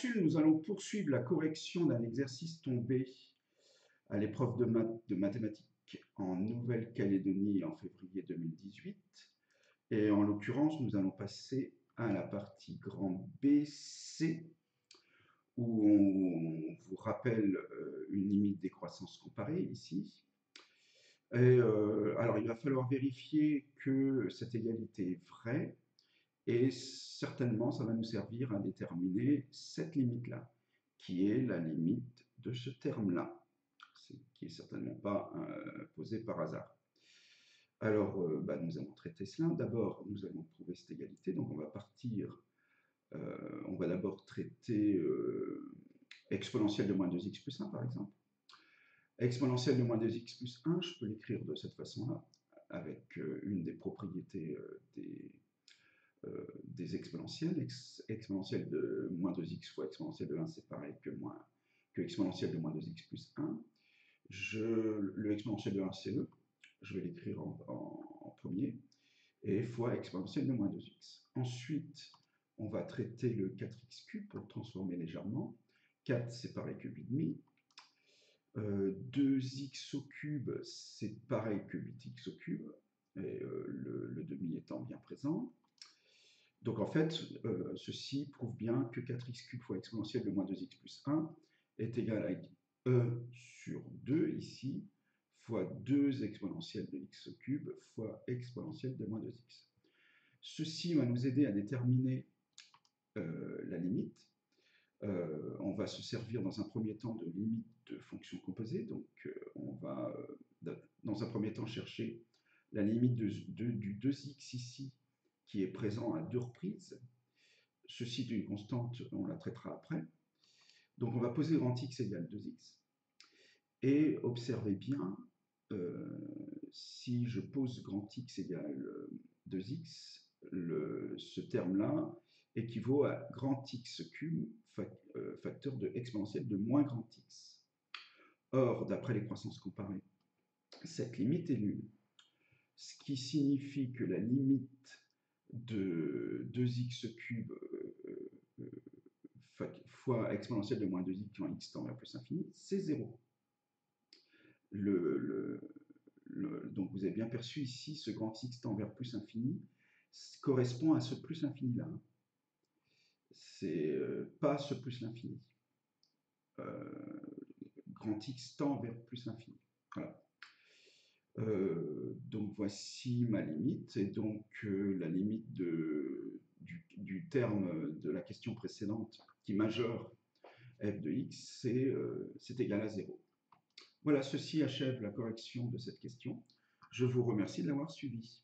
capsule, nous allons poursuivre la correction d'un exercice tombé à l'épreuve de mathématiques en Nouvelle-Calédonie en février 2018. Et en l'occurrence, nous allons passer à la partie grand BC, où on vous rappelle une limite des croissances comparées ici. Et alors, il va falloir vérifier que cette égalité est vraie. Et certainement, ça va nous servir à déterminer cette limite-là, qui est la limite de ce terme-là, qui n'est certainement pas posé par hasard. Alors, nous allons traiter cela. D'abord, nous allons trouver cette égalité. Donc, on va partir, on va d'abord traiter exponentielle de moins 2x plus 1, par exemple. Exponentielle de moins 2x plus 1, je peux l'écrire de cette façon-là, avec une des propriétés des exponentielles. Exponentielle de moins 2x fois exponentielle de 1, c'est pareil que exponentielle de moins 2x plus 1. Le exponentiel de 1, c'est E. Je vais l'écrire en premier. Et fois exponentielle de moins 2x. Ensuite, on va traiter le 4x cube pour le transformer légèrement. 4, c'est pareil que 8,5. 2x au cube, c'est pareil que 8x au cube. Et le demi étant bien présent. Donc en fait, ceci prouve bien que 4x cube fois exponentielle de moins 2x plus 1 est égal à E sur 2 ici, fois 2 exponentielle de x au cube fois exponentielle de moins 2x. Ceci va nous aider à déterminer la limite. On va se servir dans un premier temps de limite de fonction composée. Donc on va dans un premier temps chercher la limite du 2x ici, qui est présent à 2 reprises. Ceci d'une constante, on la traitera après. Donc on va poser grand X égale 2x. Et observez bien, si je pose grand X égale 2x, ce terme-là équivaut à grand X cube facteur de exponentielle de moins grand X. Or, d'après les croissances comparées, cette limite est nulle. Ce qui signifie que la limite de 2x cube fois exponentielle de moins 2x quand x tend vers plus infini, c'est 0. Donc vous avez bien perçu ici, ce grand x tend vers plus infini correspond à ce plus infini-là. C'est pas ce plus l'infini. Grand x tend vers plus l'infini. Voilà. Donc voici ma limite, et donc la limite du terme de la question précédente qui majeure f de x, c'est égal à 0. Voilà, ceci achève la correction de cette question. Je vous remercie de l'avoir suivi.